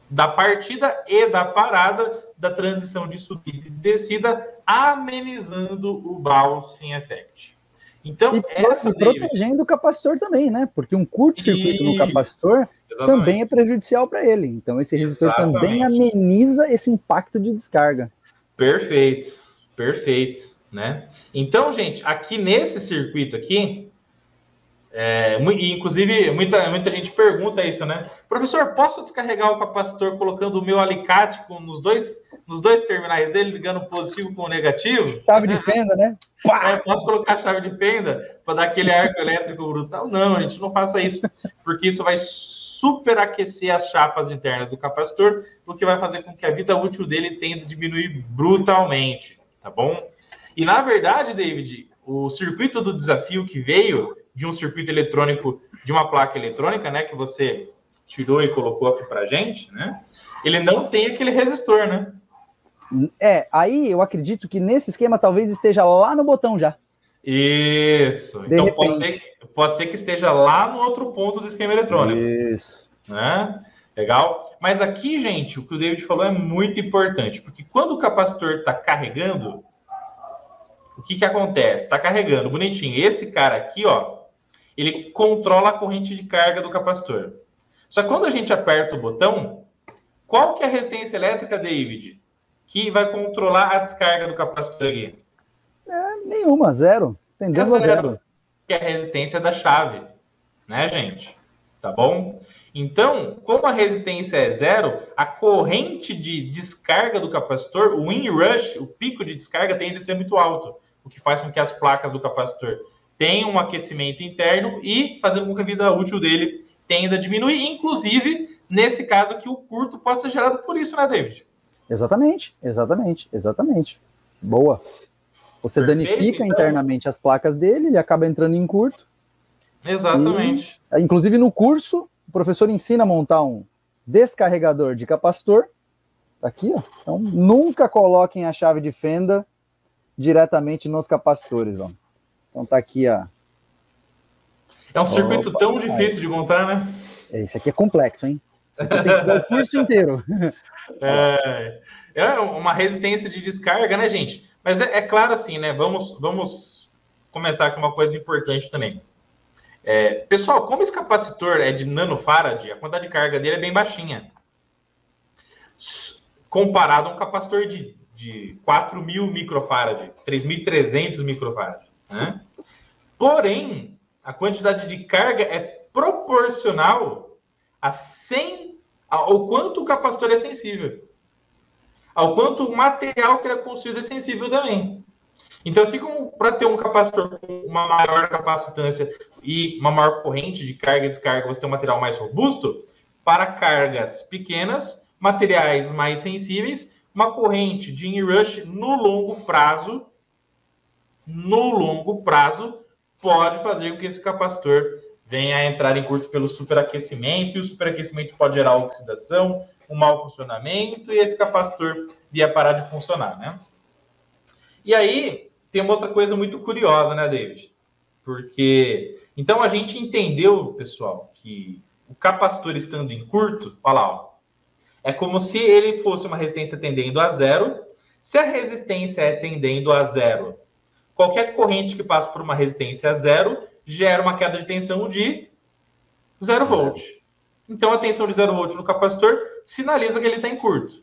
da partida e da parada da transição de subida e descida, amenizando o bouncing effect. Então, protegendo o capacitor também, né? Porque um curto-circuito no capacitor também é prejudicial para ele. Então, esse resistor também ameniza esse impacto de descarga. Perfeito, perfeito, né? Então, gente, aqui nesse circuito aqui, Inclusive, muita gente pergunta isso, né? Professor, posso descarregar o capacitor colocando o meu alicate nos dois terminais dele, ligando positivo com o negativo? Chave de fenda, né? Posso colocar a chave de fenda para dar aquele arco elétrico brutal? Não, a gente não faça isso, porque isso vai superaquecer as chapas internas do capacitor, o que vai fazer com que a vida útil dele tenda a diminuir brutalmente, tá bom? E, na verdade, David, o circuito do desafio que veio de um circuito eletrônico, de uma placa eletrônica, né, que você tirou e colocou aqui pra gente, né, ele não tem aquele resistor, né? Aí eu acredito que nesse esquema talvez esteja lá no botão já. Isso. Então pode ser que esteja lá no outro ponto do esquema eletrônico. Isso. Né? Legal? Mas aqui, gente, o que o David falou é muito importante, porque quando o capacitor está carregando, o que acontece? Está carregando, bonitinho. Esse cara aqui, ó, ele controla a corrente de carga do capacitor. Só que quando a gente aperta o botão, qual que é a resistência elétrica, David, que vai controlar a descarga do capacitor aqui? Nenhuma, zero. Tendendo a zero. Que é a resistência da chave, né, gente? Tá bom? Então, como a resistência é zero, a corrente de descarga do capacitor, o inrush, o pico de descarga, tende a ser muito alto, o que faz com que as placas do capacitor tenham um aquecimento interno e fazendo com que a vida útil dele tenda a diminuir, inclusive, nesse caso aqui, o curto pode ser gerado por isso, né, David? Exatamente. Boa. Você Perfeito, danifica então internamente as placas dele, ele acaba entrando em curto. Exatamente. Inclusive no curso, o professor ensina a montar um descarregador de capacitor. Tá aqui, ó. Então, nunca coloquem a chave de fenda diretamente nos capacitores, ó. Então tá aqui, ó. É um circuito tão difícil de montar, né? Esse aqui é complexo, hein? Isso aqui tem que ser o curso inteiro. É uma resistência de descarga, né, gente? Mas é claro assim, né? Vamos comentar aqui uma coisa importante também. Pessoal, como esse capacitor é de nanofarad, a quantidade de carga dele é bem baixinha. Comparado a um capacitor de 4.000 microfarad, 3.300 microfarad. Né? Porém, a quantidade de carga é proporcional ao quanto o capacitor é sensível. Ao quanto o material que ele é construído é sensível também. Então, assim como para ter um capacitor com uma maior capacitância e uma maior corrente de carga e descarga, você tem um material mais robusto, para cargas pequenas, materiais mais sensíveis, uma corrente de inrush no longo prazo, pode fazer com que esse capacitor venha a entrar em curto pelo superaquecimento, e o superaquecimento pode gerar oxidação, um mau funcionamento, e esse capacitor ia parar de funcionar, né? E aí, tem uma outra coisa muito curiosa, né, David? Porque, então, a gente entendeu, pessoal, que o capacitor estando em curto, olha lá, ó, é como se ele fosse uma resistência tendendo a zero. Se a resistência é tendendo a zero, qualquer corrente que passa por uma resistência a zero gera uma queda de tensão de 0 volt. Então, a tensão de 0 volt no capacitor sinaliza que ele está em curto.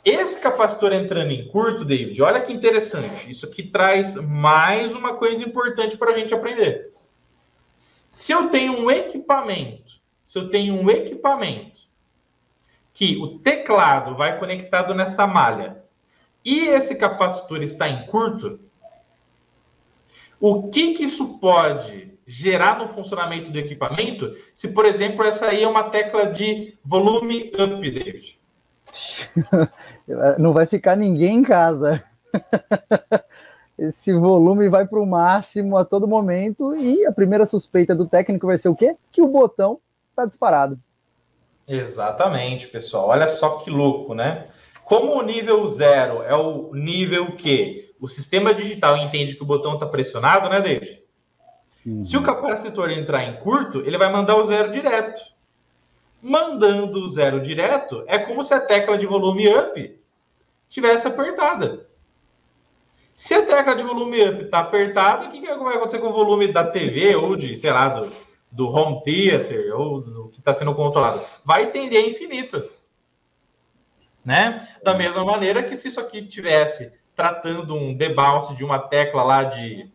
Esse capacitor entrando em curto, David, olha que interessante. Isso aqui traz mais uma coisa importante para a gente aprender. Se eu tenho um equipamento que o teclado vai conectado nessa malha e esse capacitor está em curto, o que isso pode gerar no funcionamento do equipamento se, por exemplo, essa aí é uma tecla de volume up, David? Não vai ficar ninguém em casa. Esse volume vai para o máximo a todo momento e a primeira suspeita do técnico vai ser o quê? Que o botão está disparado. Exatamente, pessoal. Olha só que louco, né? Como o nível 0 é o nível que o sistema digital entende que o botão está pressionado, né, David? Se o capacitor entrar em curto, ele vai mandar o 0 direto. Mandando o 0 direto, é como se a tecla de volume up tivesse apertada. Se a tecla de volume up está apertada, o que vai acontecer com o volume da TV ou de, sei lá, do home theater ou do que está sendo controlado? Vai tender a infinito. Né? Da mesma maneira que se isso aqui tivesse tratando um debounce de uma tecla lá de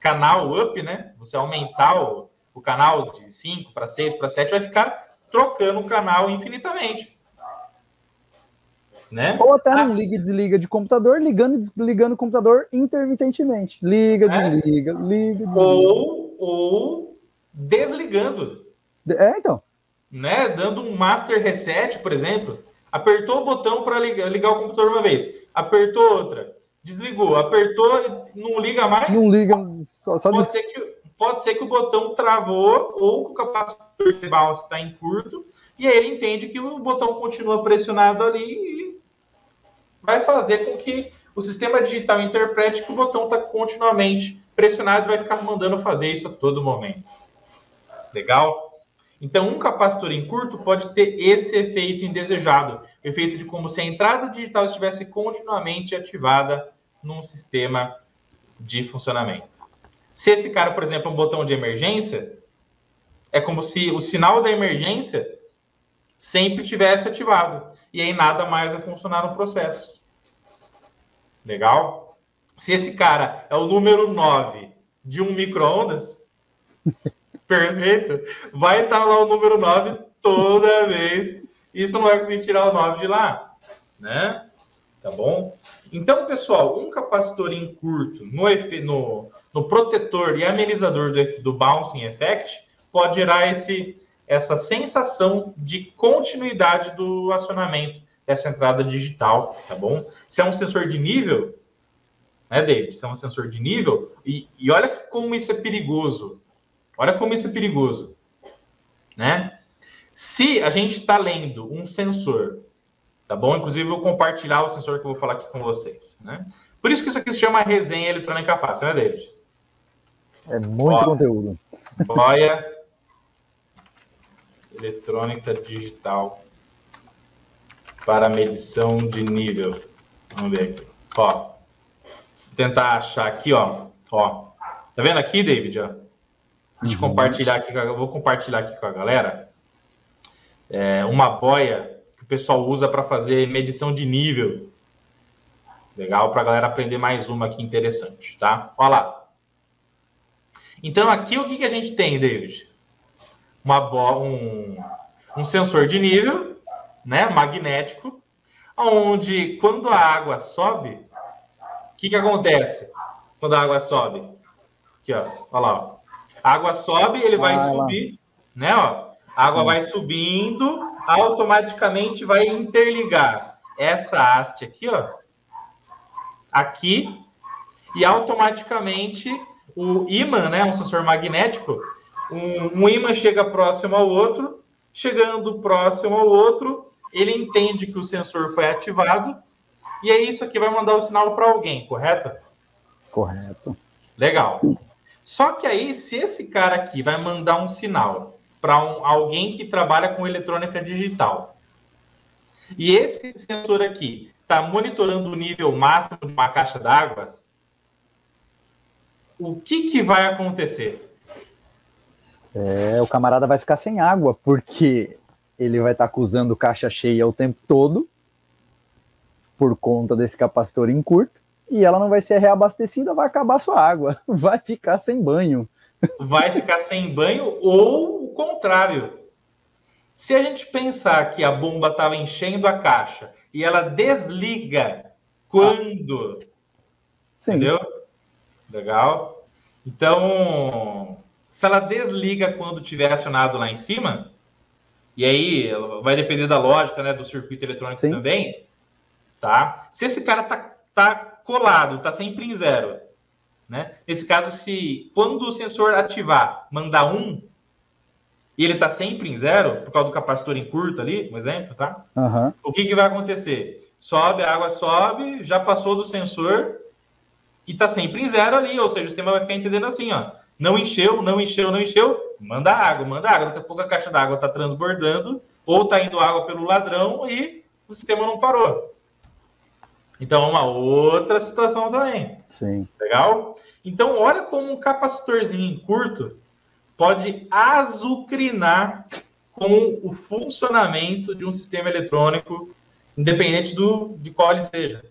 canal up, né? Você aumentar o canal de 5 para 6 para 7, vai ficar trocando o canal infinitamente. Né? Ou até não liga e desliga de computador, ligando e desligando o computador intermitentemente. Liga, desliga, liga, desliga. Ou desligando. Então. Né? Dando um master reset, por exemplo. Apertou o botão para ligar o computador uma vez. Apertou outra. Desligou. Apertou e não liga mais. Não liga. Pode ser que o botão travou ou que o capacitor de bounce está em curto. E aí ele entende que o botão continua pressionado ali e vai fazer com que o sistema digital interprete que o botão está continuamente pressionado e vai ficar mandando fazer isso a todo momento. Legal? Então, um capacitor em curto pode ter esse efeito indesejado, o efeito de como se a entrada digital estivesse continuamente ativada num sistema de funcionamento. Se esse cara, por exemplo, é um botão de emergência, é como se o sinal da emergência sempre tivesse ativado. E aí nada mais vai funcionar no processo. Legal? Se esse cara é o número 9 de um micro-ondas, perfeito, vai estar lá o número 9 toda vez. Isso não vai conseguir tirar o 9 de lá. Né? Tá bom? Então, pessoal, um capacitor em curto no protetor e amenizador do bouncing effect pode gerar essa sensação de continuidade do acionamento dessa entrada digital, tá bom? Se é um sensor de nível, né, David? Se é um sensor de nível, e olha como isso é perigoso. Olha como isso é perigoso, né? Se a gente está lendo um sensor, tá bom? Inclusive, eu vou compartilhar o sensor que eu vou falar aqui com vocês, né? Por isso que isso aqui se chama resenha eletrônica fácil, né, David? É muito conteúdo. Olha, eletrônica digital para medição de nível. Vamos ver aqui. Ó, vou tentar achar aqui, ó. Tá vendo aqui, David? Ó? Deixa eu compartilhar aqui. Eu vou compartilhar aqui com a galera. Uma boia que o pessoal usa para fazer medição de nível. Legal, para a galera aprender mais uma aqui interessante, tá? Olha lá. Então, aqui o que a gente tem, David? Um sensor de nível, né, magnético, onde quando a água sobe, o que acontece quando a água sobe? Aqui, ó, olha lá. Ó. A água sobe, ele vai subir, né? Ó, a água vai subindo, automaticamente vai interligar essa haste aqui, ó, aqui, e automaticamente o ímã, né, um sensor magnético, um ímã chega próximo ao outro, chegando próximo ao outro, ele entende que o sensor foi ativado, e aí isso aqui vai mandar o sinal para alguém, correto? Correto. Legal. Só que aí, se esse cara aqui vai mandar um sinal para alguém que trabalha com eletrônica digital, e esse sensor aqui está monitorando o nível máximo de uma caixa d'água, o que vai acontecer? O camarada vai ficar sem água, porque ele vai estar usando caixa cheia o tempo todo, por conta desse capacitor em curto, e ela não vai ser reabastecida, vai acabar sua água, vai ficar sem banho. Vai ficar sem banho ou o contrário. Se a gente pensar que a bomba estava enchendo a caixa e ela desliga quando... Sim. Entendeu? Legal. Então, se ela desliga quando tiver acionado lá em cima, e aí vai depender da lógica, né, do circuito eletrônico também, tá? Se esse cara tá colado, tá sempre em zero, né? Nesse caso, se quando o sensor ativar, mandar 1, e ele tá sempre em zero, por causa do capacitor em curto ali, um exemplo, tá? O que vai acontecer? Sobe, a água sobe, já passou do sensor e tá sempre em zero ali, ou seja, o sistema vai ficar entendendo assim, ó, não encheu, manda água, daqui a pouco a caixa d'água tá transbordando, ou tá indo água pelo ladrão e o sistema não parou. Então, é uma outra situação também. Sim. Legal? Então, olha como um capacitorzinho em curto pode azucrinar com o funcionamento de um sistema eletrônico, independente de qual ele seja.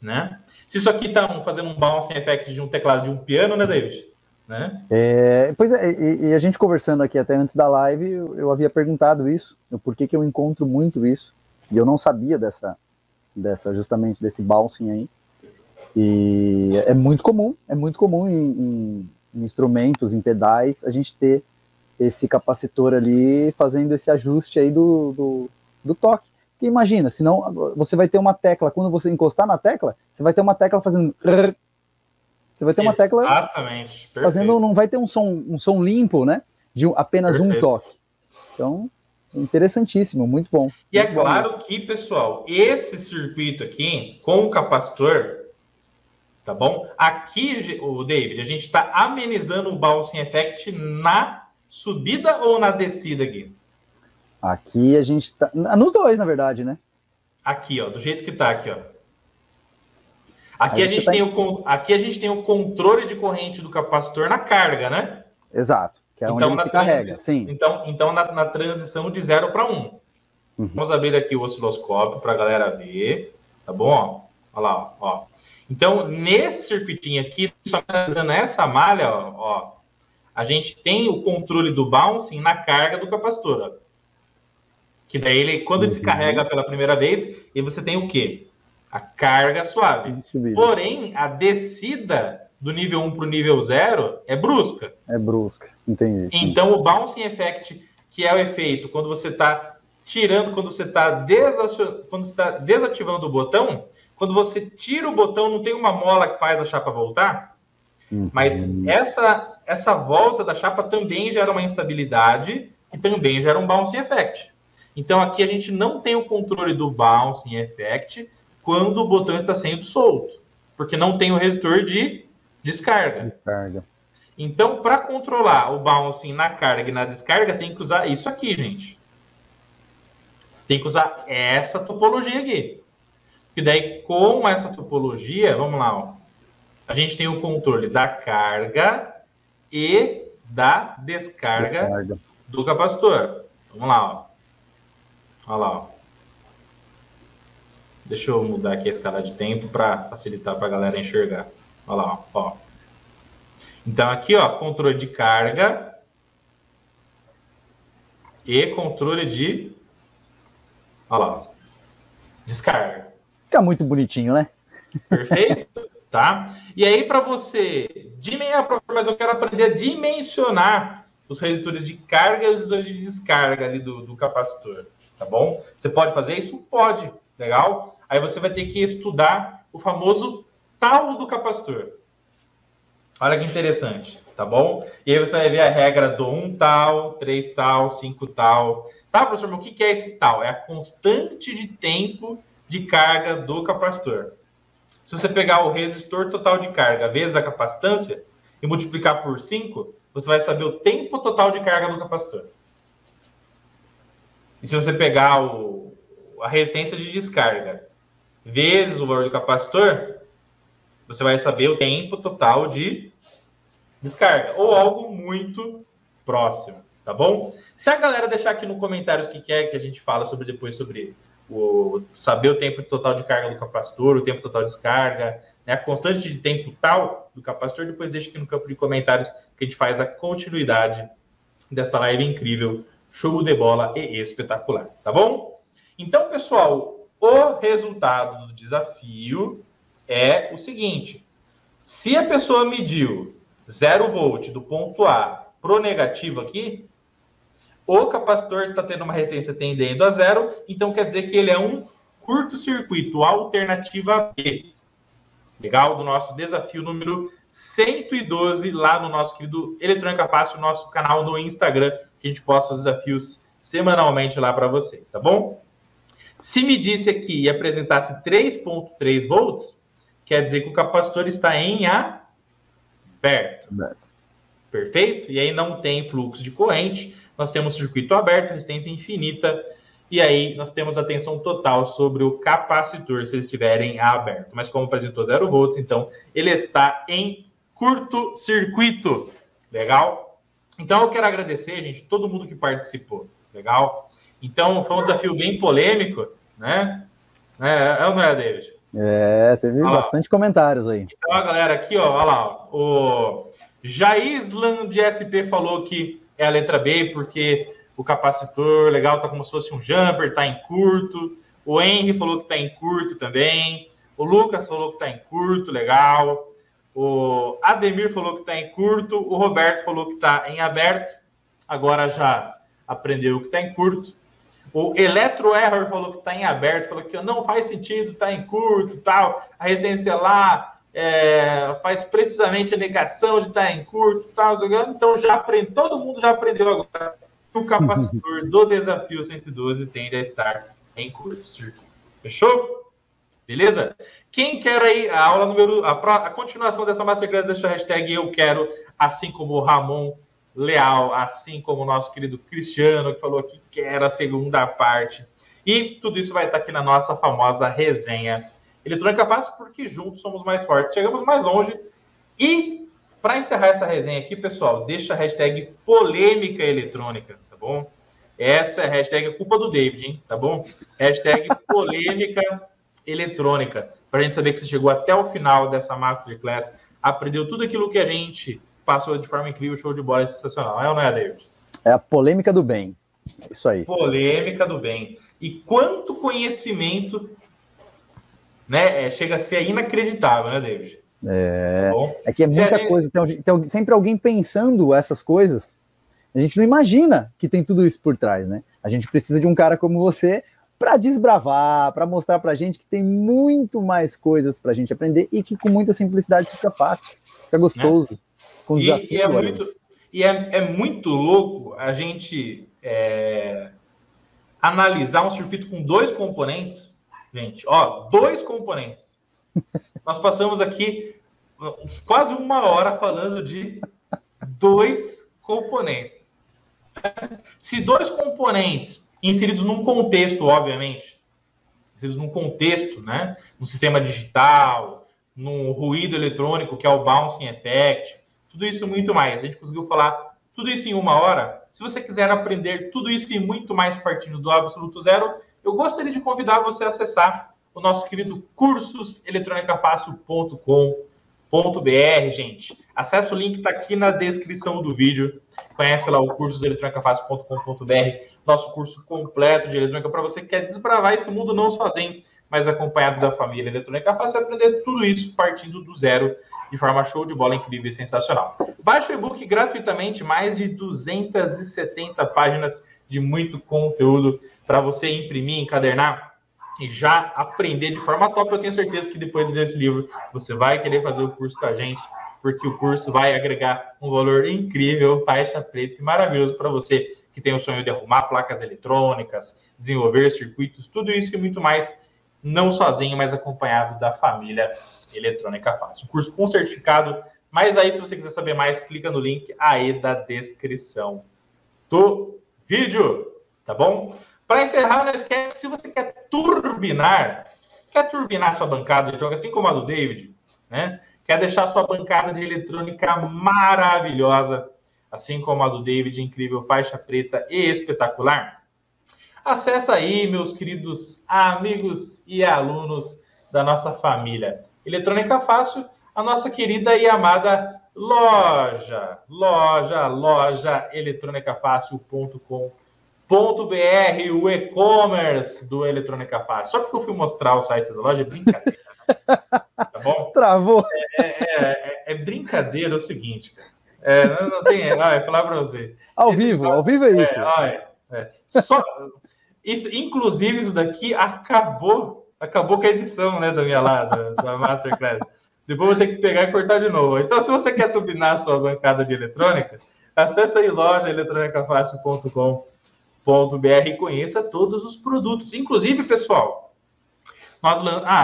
né? Se isso aqui está fazendo um bouncing effect de um teclado de um piano, né, David? Né? Pois é, e a gente conversando aqui até antes da live, eu havia perguntado isso, por que eu encontro muito isso, e eu não sabia justamente desse bouncing aí. E é muito comum em instrumentos, em pedais, a gente ter esse capacitor ali fazendo esse ajuste aí do toque. Porque imagina, senão você vai ter uma tecla, quando você encostar na tecla, você vai ter uma tecla fazendo... Você vai ter uma tecla... Exatamente. Fazendo, não vai ter um som limpo, né? De apenas um toque. Então, interessantíssimo, muito bom. E é claro que, pessoal, esse circuito aqui, com o capacitor, tá bom? Aqui, o David, a gente está amenizando o bouncing effect na subida ou na descida aqui? Aqui a gente tá... Nos dois, na verdade, né? Aqui, ó, do jeito que tá aqui, ó. Aqui a gente tem o controle de corrente do capacitor na carga, né? Exato, que é onde ele se carrega, sim. Então na transição de 0 para 1. Vamos abrir aqui o osciloscópio para a galera ver, tá bom? Olha lá, ó. Então, nesse circuitinho aqui, só analisando essa malha, ó, a gente tem o controle do bouncing na carga do capacitor, ó. Que daí, quando ele se carrega pela primeira vez, e você tem o quê? A carga suave. Porém, a descida do nível 1 para o nível 0 é brusca. É brusca, entendi. Então, o bouncing effect, que é o efeito quando você está tirando, quando você está desativando o botão, quando você tira o botão, não tem uma mola que faz a chapa voltar? Mas essa volta da chapa também gera uma instabilidade e também gera um bouncing effect. Então, aqui a gente não tem o controle do bouncing effect quando o botão está sendo solto, porque não tem o resistor de descarga. Então, para controlar o bouncing na carga e na descarga, tem que usar isso aqui, gente. Tem que usar essa topologia aqui. E daí, com essa topologia, vamos lá, ó, a gente tem o controle da carga e da descarga do capacitor. Vamos lá, ó. Olha lá, ó. Deixa eu mudar aqui a escala de tempo para facilitar para a galera enxergar. Olha lá, ó. Então, aqui, ó, controle de carga e controle de... Olha lá, ó, descarga. Fica muito bonitinho, né? Perfeito, tá? E aí, para você... Mas eu quero aprender a dimensionar os resistores de carga e os resistores de descarga ali do capacitor, tá bom? Você pode fazer isso? Pode. Legal? Aí você vai ter que estudar o famoso tal do capacitor. Olha que interessante, tá bom? E aí você vai ver a regra do 1 tal, 3 tal, 5 tal. Tá, professor, mas o que é esse tal? É a constante de tempo de carga do capacitor. Se você pegar o resistor total de carga vezes a capacitância e multiplicar por 5, você vai saber o tempo total de carga do capacitor. E se você pegar a resistência de descarga vezes o valor do capacitor, você vai saber o tempo total de descarga, ou algo muito próximo, tá bom? Se a galera deixar aqui no comentários o que quer que a gente fala sobre saber o tempo total de carga do capacitor, o tempo total de descarga, né, a constante de tempo tal do capacitor, depois deixa aqui no campo de comentários que a gente faz a continuidade desta live incrível, show de bola e espetacular, tá bom? Então, pessoal, o resultado do desafio é o seguinte: se a pessoa mediu 0 volt do ponto A pro negativo aqui, o capacitor está tendo uma resistência tendendo a 0, então quer dizer que ele é um curto-circuito, alternativa B. Legal? Do nosso desafio número 112, lá no nosso querido Eletrônica Fácil, nosso canal no Instagram, que a gente posta os desafios semanalmente lá para vocês, tá bom? Se me disse aqui e apresentasse 3.3 volts, quer dizer que o capacitor está em aberto. Perfeito? E aí não tem fluxo de corrente, nós temos circuito aberto, resistência infinita, e aí nós temos a tensão total sobre o capacitor, se eles estiverem aberto. Mas como apresentou 0 volts, então ele está em curto-circuito. Legal? Então eu quero agradecer, gente, todo mundo que participou. Legal? Então foi um desafio bem polêmico, né? É ou não é, David? Teve bastante comentários aí. Então, a galera aqui, ó, olha lá, o Jaislan de SP falou que é a letra B, porque o capacitor legal tá como se fosse um jumper, tá em curto. O Henry falou que tá em curto também. O Lucas falou que tá em curto, legal. O Ademir falou que tá em curto. O Roberto falou que tá em aberto. Agora já aprendeu que tá em curto. O Electro Error falou que tá em aberto. Falou que não faz sentido, tá em curto e tal. A residência lá faz precisamente a negação de estar em curto e tal. Então já todo mundo já aprendeu agora que o capacitor do desafio 112 tende a estar em curto circuito. Fechou? Beleza? Quem quer aí a aula a continuação dessa Masterclass, deixa a hashtag eu quero, assim como o Ramon Leal, assim como o nosso querido Cristiano, que falou que quer a segunda parte. E tudo isso vai estar aqui na nossa famosa resenha Eletrônica Fácil, porque juntos somos mais fortes, chegamos mais longe. E para encerrar essa resenha aqui, pessoal, deixa a hashtag polêmica eletrônica, tá bom? Essa é a hashtag culpa do David, hein? Tá bom? Hashtag polêmica eletrônica, para a gente saber que você chegou até o final dessa Masterclass, aprendeu tudo aquilo que a gente passou de forma incrível, show de bola, sensacional. É ou não é, David? É a polêmica do bem. Isso aí. Polêmica do bem. E quanto conhecimento, né? Chega a ser inacreditável, né, David? É que é muita coisa. Tem sempre alguém pensando essas coisas. A gente não imagina que tem tudo isso por trás, né? A gente precisa de um cara como você para desbravar, para mostrar pra gente que tem muito mais coisas pra gente aprender e que com muita simplicidade fica fácil, fica gostoso. Né? Com desafio, é muito louco a gente analisar um circuito com dois componentes. Gente, ó, dois componentes. Nós passamos aqui quase uma hora falando de dois componentes. Se dois componentes inseridos num contexto, obviamente, inseridos num contexto, né? No sistema digital, no ruído eletrônico, que é o bouncing effect, tudo isso e muito mais. A gente conseguiu falar tudo isso em uma hora. Se você quiser aprender tudo isso e muito mais partindo do absoluto zero, eu gostaria de convidar você a acessar o nosso querido cursoseletronicafácil.com.br, gente. Acesse o link, está aqui na descrição do vídeo. Conhece lá o cursoseletronicafácil.com.br, nosso curso completo de eletrônica para você que quer desbravar esse mundo não sozinho, mas acompanhado da família Eletrônica Fácil, aprender tudo isso partindo do zero, de forma show de bola, incrível e sensacional. Baixe o e-book gratuitamente, mais de 270 páginas de muito conteúdo para você imprimir, encadernar e já aprender de forma top. Eu tenho certeza que depois desse livro você vai querer fazer o curso com a gente, porque o curso vai agregar um valor incrível, faixa preta e maravilhoso para você que tem o sonho de arrumar placas eletrônicas, desenvolver circuitos, tudo isso e muito mais, não sozinho, mas acompanhado da família Eletrônica Fácil. Curso com certificado, mas aí se você quiser saber mais, clica no link aí da descrição do vídeo, tá bom? Para encerrar, não esquece que se você quer turbinar sua bancada de eletrônica, assim como a do David, né? Quer deixar sua bancada de eletrônica maravilhosa, assim como a do David, incrível, faixa preta e espetacular? Acesse aí, meus queridos amigos e alunos da nossa família Eletrônica Fácil, a nossa querida e amada loja eletronicafácil.com.br, o e-commerce do Eletrônica Fácil. Só porque eu fui mostrar o site da loja, é brincadeira. Tá bom? Travou. É brincadeira, é o seguinte, cara. Não tem, falar para você. Ao vivo é isso. Só, isso, inclusive, isso daqui acabou com a edição, né, da minha lá, da Masterclass. Depois vou ter que pegar e cortar de novo. Então, se você quer turbinar a sua bancada de eletrônica, acesse aí loja eletronicafácil.com.br e conheça todos os produtos. Inclusive, pessoal,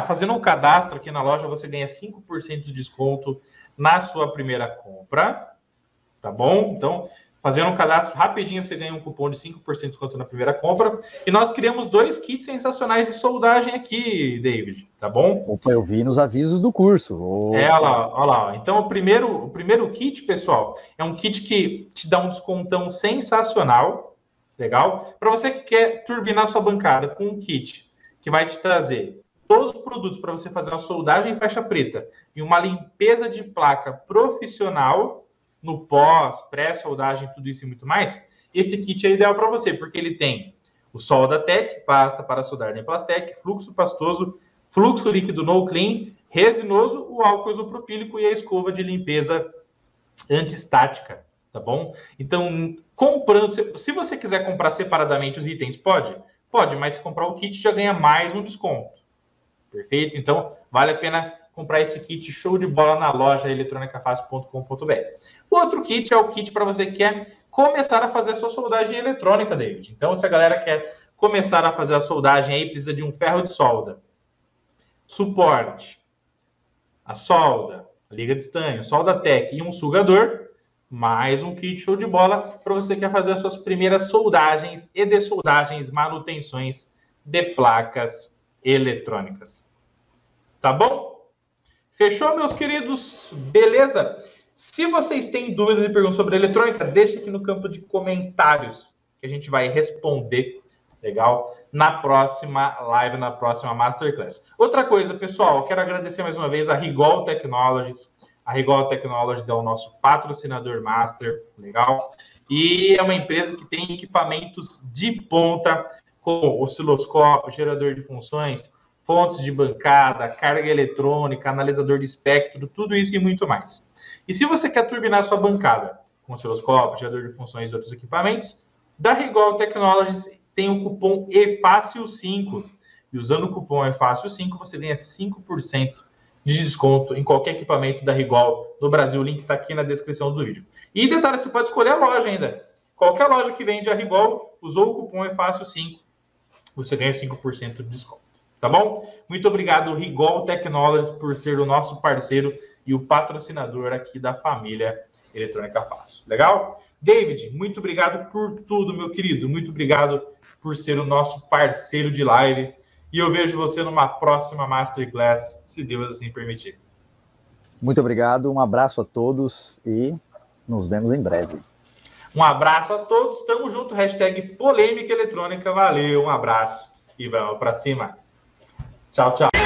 fazendo um cadastro aqui na loja, você ganha 5% de desconto na sua primeira compra, tá bom? Então, fazendo um cadastro rapidinho, você ganha um cupom de 5% de desconto na primeira compra. E nós criamos 2 kits sensacionais de soldagem aqui, David, tá bom? Opa, eu vi nos avisos do curso. Olha lá. Então, o primeiro kit, pessoal, é um kit que te dá um descontão sensacional, legal? Para você que quer turbinar sua bancada com um kit que vai te trazer todos os produtos para você fazer uma soldagem em faixa preta e uma limpeza de placa profissional no pós, pré-soldagem, tudo isso e muito mais, esse kit é ideal para você, porque ele tem o Soldatec, pasta para soldar em Plastec, fluxo pastoso, fluxo líquido no clean, resinoso, o álcool isopropílico e a escova de limpeza antiestática, tá bom? Então, comprando, se você quiser comprar separadamente os itens, pode, mas se comprar o kit já ganha mais um desconto. Perfeito? Então, vale a pena comprar esse kit show de bola na loja eletronicafácil.com.br. O outro kit é o kit para você que quer começar a fazer a sua soldagem eletrônica, David. Então, se a galera quer começar a fazer a soldagem aí, precisa de um ferro de solda, suporte, a solda, a liga de estanho, Soldatec e um sugador, mais um kit show de bola para você que quer fazer as suas primeiras soldagens e dessoldagens, manutenções de placas eletrônicas. Tá bom? Fechou, meus queridos? Beleza? Se vocês têm dúvidas e perguntas sobre eletrônica, deixa aqui no campo de comentários que a gente vai responder, legal? Na próxima live, na próxima Masterclass. Outra coisa, pessoal, quero agradecer mais uma vez a Rigol Technologies. A Rigol Technologies é o nosso patrocinador master, legal? E é uma empresa que tem equipamentos de ponta, com osciloscópio, gerador de funções, fontes de bancada, carga eletrônica, analisador de espectro, tudo isso e muito mais. E se você quer turbinar sua bancada com osciloscópio, gerador de funções e outros equipamentos, da Rigol Technologies tem o cupom EFÁCIL5. E usando o cupom EFÁCIL5, você ganha 5% de desconto em qualquer equipamento da Rigol no Brasil. O link está aqui na descrição do vídeo. E detalhe, você pode escolher a loja ainda. Qualquer loja que vende a Rigol, usou o cupom EFÁCIL5, você ganha 5% de desconto. Tá bom? Muito obrigado, Rigol Technologies, por ser o nosso parceiro e o patrocinador aqui da família Eletrônica Fácil. Legal? David, muito obrigado por tudo, meu querido. Muito obrigado por ser o nosso parceiro de live. E eu vejo você numa próxima Masterclass, se Deus assim permitir. Muito obrigado, um abraço a todos e nos vemos em breve. Um abraço a todos, tamo junto, hashtag polêmica eletrônica, valeu, um abraço e vamos pra cima. Tchau, tchau.